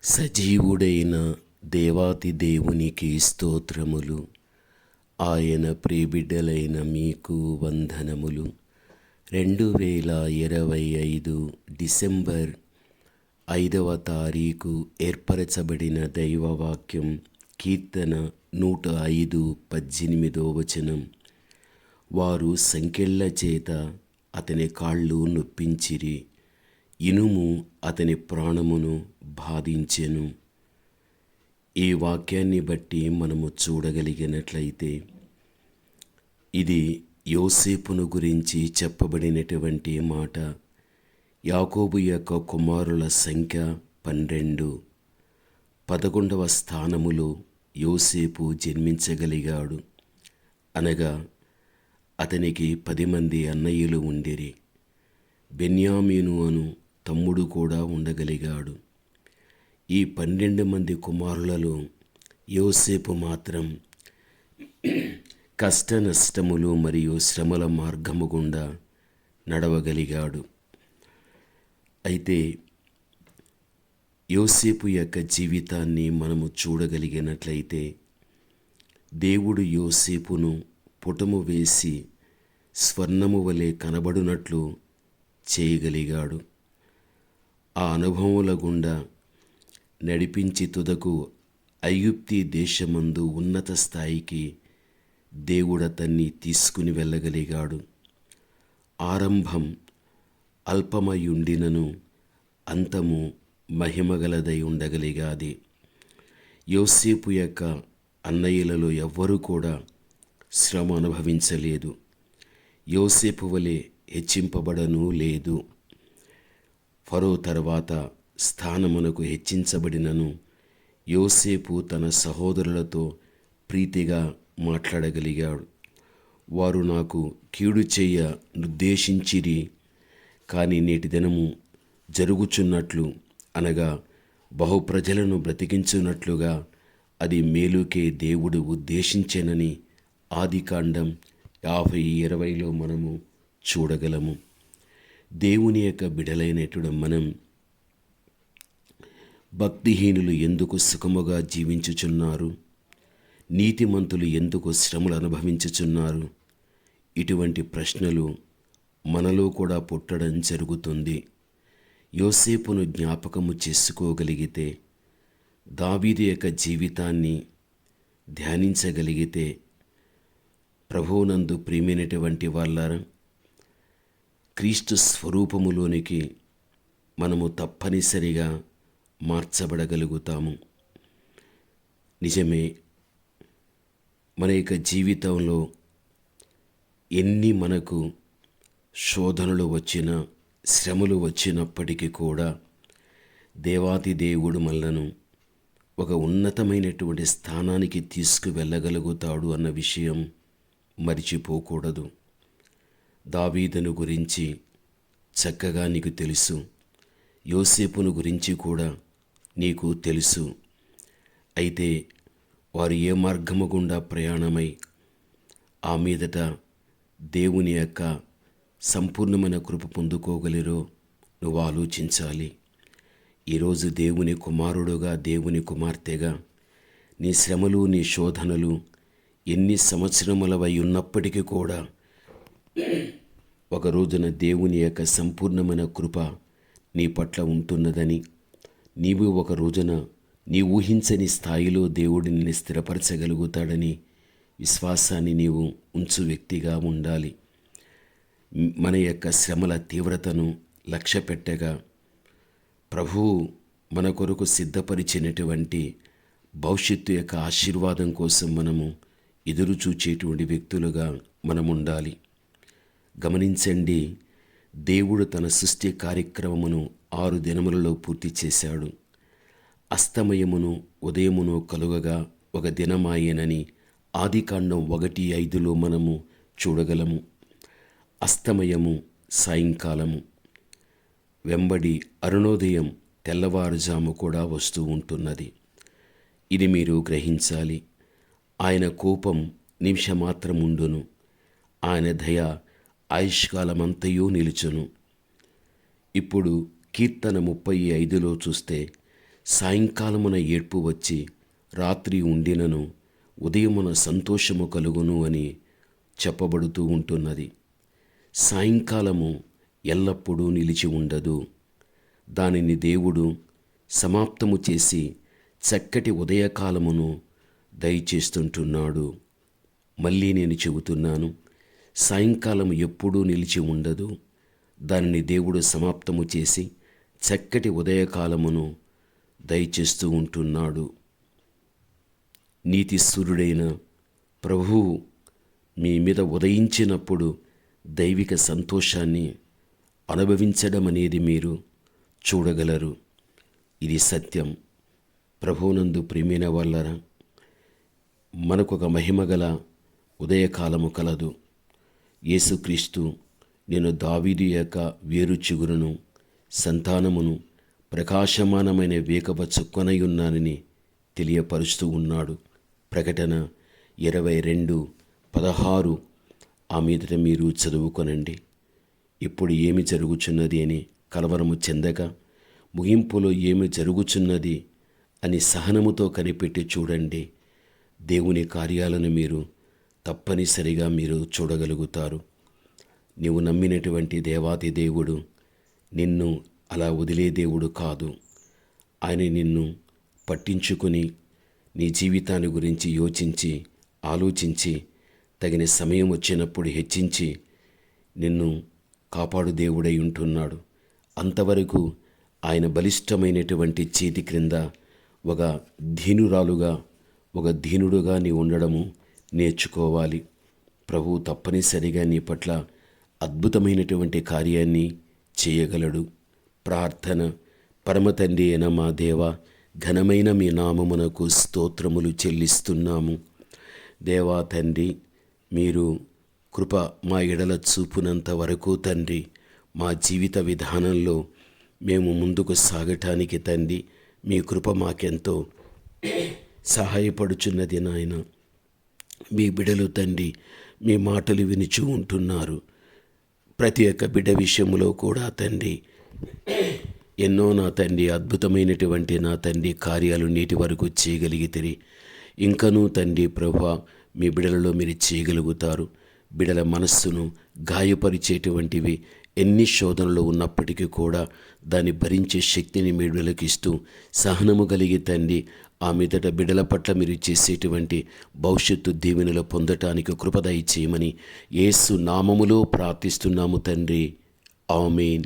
సజీవుడైన దేవాతి దేవునికి స్తోత్రములు. ఆయన ప్రియబిడ్డలైన మీకు వందనములు. 2025 డిసెంబర్ 5వ తారీఖు ఏర్పరచబడిన దైవవాక్యం కీర్తన 105:18 వచనం. వారు సంకెళ్ళ చేత అతని కాళ్ళు నొప్పించిరి, ఇనుము అతని ప్రాణమును బాధించెను. ఈ వాక్యాన్ని బట్టి మనము చూడగలిగినట్లయితే ఇది యోసేపును గురించి చెప్పబడినటువంటి మాట. యాకోబు యొక్క కుమారుల సంఖ్య 12. 11వ స్థానములో యోసేపు జన్మించగలిగాడు. అనగా అతనికి 10 మంది అన్నయ్యలు ఉండిరి. బెన్యామీను అను తమ్ముడు కూడా ఉండగలిగాడు. ఈ 12 మంది కుమారులలో యోసేపు మాత్రం కష్ట నష్టములు మరియు శ్రమల మార్గము గుండా నడవగలిగాడు. అయితే యోసేపు యొక్క జీవితాన్ని మనము చూడగలిగినట్లయితే దేవుడు యోసేపును పుటము వేసి స్వర్ణము వలె కనబడునట్లు చేయగలిగాడు. ఆ అనుభవముల గుండా నడిపించి తుదకు ఐగుప్తి దేశమందు ఉన్నత స్థాయికి దేవుడతన్ని తీసుకుని వెళ్ళగలిగాడు. ఆరంభం అల్పమయుండినను అంతము మహిమగలదై ఉండగలిగాది. యోసేపు యొక్క అన్నయ్యలలో ఎవ్వరూ కూడా శ్రమ అనుభవించలేదు. యోసేపు వలె హెచ్చింపబడనూ లేదు. ఫరో తర్వాత స్థానమునకు హెచ్చించబడినను యోసేపు తన సహోదరులతో ప్రీతిగా మాట్లాడగలిగాడు. వారు నాకు కీడు చేయ నిర్దేశించిరి, కానీ నేటి దినము జరుగుచున్నట్లు అనగా బహుప్రజలను బ్రతికించున్నట్లుగా అది మేలుకే దేవుడు ఉద్దేశించెనని ఆదికాండం 50:20లో మనము చూడగలము. దేవుని యొక్క బిడలైనటువంటి మనం భక్తిహీనులు ఎందుకు సుఖముగా జీవించుచున్నారు, నీతిమంతులు ఎందుకు శ్రమలు అనుభవించుచున్నారు, ఇటువంటి ప్రశ్నలు మనలో కూడా పుట్టడం జరుగుతుంది. యోసేపును జ్ఞాపకము చేసుకోగలిగితే, దావీదు యొక్క జీవితాన్ని ధ్యానించగలిగితే, ప్రభువునందు ప్రియమైనటువంటి వాళ్ళారా, క్రీస్తు స్వరూపములోనికి మనము తప్పనిసరిగా మార్చబడగలుగుతాము. నిజమే, మన యొక్క జీవితంలో ఎన్ని మనకు శోధనలు వచ్చినా, శ్రమలు వచ్చినప్పటికీ కూడా దేవాతి దేవుడు మనలను ఒక ఉన్నతమైనటువంటి స్థానానికి తీసుకువెళ్ళగలుగుతాడు అన్న విషయం మరిచిపోకూడదు. దావీదును గురించి చక్కగా నీకు తెలుసు. యోసేపును గురించి కూడా నీకు తెలుసు. అయితే వారు ఏ మార్గము గుండా ప్రయాణమై ఆ మీదట దేవుని యొక్క సంపూర్ణమైన కృప పొందుకోగలిరో నువ్వు ఆలోచించాలి. ఈరోజు దేవుని కుమారుడుగా, దేవుని కుమార్తెగా నీ శ్రమలు, నీ శోధనలు ఎన్ని సంవత్సరములవై ఉన్నప్పటికీ కూడా ఒక రోజున దేవుని యొక్క సంపూర్ణమైన కృప నీ పట్ల ఉంటున్నదని, నీవు ఒక రోజున నీ ఊహించని స్థాయిలో దేవుడు నిన్ను స్థిరపరచగలుగుతాడని విశ్వాసాన్ని నీవు ఉంచు వ్యక్తిగా ఉండాలి. మన యొక్క శ్రమల తీవ్రతను లక్ష్య పెట్టగా ప్రభువు మన కొరకు సిద్ధపరిచినటువంటి భవిష్యత్తు యొక్క ఆశీర్వాదం కోసం మనము ఎదురు చూచేటువంటి వ్యక్తులుగా మనం ఉండాలి. గమనించండి, దేవుడు తన సృష్టి కార్యక్రమమును 6 దినములలో పూర్తి చేశాడు. అస్తమయమును ఉదయమును కలుగగా ఒక దినమాయనని ఆదికాండం 1:5లో మనము చూడగలము. అస్తమయము సాయంకాలము, వెంబడి అరుణోదయం తెల్లవారుజాము కూడా వస్తూ ఉంటున్నది. ఇది మీరు గ్రహించాలి. ఆయన కోపం నిమిషమాత్రముండును, ఆయన దయ ఆయుష్కాలమంతయు నిలుచును. ఇప్పుడు కీర్తన 35లో చూస్తే, సాయంకాలమున ఏడ్పు వచ్చి రాత్రి ఉండినను ఉదయమున సంతోషము కలుగును అని చెప్పబడుతూ ఉంటున్నది. సాయంకాలము ఎల్లప్పుడూ నిలిచి ఉండదు. దానిని దేవుడు సమాప్తము చేసి చక్కటి ఉదయకాలమును దయచేస్తుంటున్నాడు. మళ్ళీ నేను చెబుతున్నాను, సాయంకాలం ఎప్పుడూ నిలిచి ఉండదు. దానిని దేవుడు సమాప్తము చేసి చక్కటి ఉదయకాలమును దయచేస్తూ ఉంటున్నాడు. నీతి సూర్యుడైన ప్రభువు మీ మీద ఉదయించినప్పుడు దైవిక సంతోషాన్ని అనుభవించడం అనేది మీరు చూడగలరు. ఇది సత్యం. ప్రభువునందు ప్రియమైన వాళ్ళరా, మనకొక మహిమగల ఉదయకాలము కలదు. యేసుక్రీస్తు నేను దావీదు యొక్క వేరు చిగురును, సంతానమును, ప్రకాశమానమైన వేకవ చుక్కనై ఉన్నానని తెలియపరుస్తూ ఉన్నాడు. ప్రకటన 22:16 ఆ మీదట మీరు చదువుకొనండి. ఇప్పుడు ఏమి జరుగుచున్నది అని కలవరము చెందక, ముగింపులో ఏమి జరుగుచున్నది అని సహనముతో కనిపెట్టి చూడండి. దేవుని కార్యాలను మీరు తప్పనిసరిగా మీరు చూడగలుగుతారు. నీవు నమ్మినటువంటి దేవాతి దేవుడు నిన్ను అలా వదిలే దేవుడు కాదు. ఆయన నిన్ను పట్టించుకొని నీ జీవితాన్ని గురించి యోచించి ఆలోచించి తగిన సమయం వచ్చినప్పుడు హెచ్చించి నిన్ను కాపాడు దేవుడై ఉంటున్నాడు. అంతవరకు ఆయన బలిష్టమైనటువంటి చేతి క్రింద ఒక దీనురాలుగా, ఒక దీనుడుగా నీ ఉండడము నేర్చుకోవాలి. ప్రభువు తప్పనిసరిగా నీ పట్ల అద్భుతమైనటువంటి కార్యాన్ని చేయగలడు. ప్రార్థన. పరమతండ్రి అయిన మా దేవ, ఘనమైన మీ నామమునకు స్తోత్రములు చెల్లిస్తున్నాము. దేవా తండ్రి, మీరు కృప మా ఎడల చూపునంత వరకు తండ్రి, మా జీవిత విధానంలో మేము ముందుకు సాగటానికి తండ్రి మీ కృప మాకెంతో సహాయపడుచున్నది నాయన. మీ బిడ్డలు తండ్రి మీ మాటలు వినిచూ ఉంటున్నారు. ప్రతి ఒక్క బిడ్డ విషయంలో కూడా తండ్రి ఎన్నో నా తండ్రి అద్భుతమైనటువంటి నా తండ్రి కార్యాలు నేటి వరకు చేయగలిగితే ఇంకనూ తండ్రి ప్రభువా మీ బిడలలో మీరు చేయగలుగుతారు. బిడల మనస్సును గాయపరిచేటువంటివి ఎన్ని శోధనలు ఉన్నప్పటికీ కూడా దాన్ని భరించే శక్తిని మీ బిడలకు ఇస్తూ సహనము కలిగి తండ్రి ఆ మీదట బిడల పట్ల మీరు చేసేటువంటి భవిష్యత్తు దీవెనలు పొందటానికి కృప దయచేయమని యేసు నామములో ప్రార్థిస్తున్నాము తండ్రి. ఆమేన్.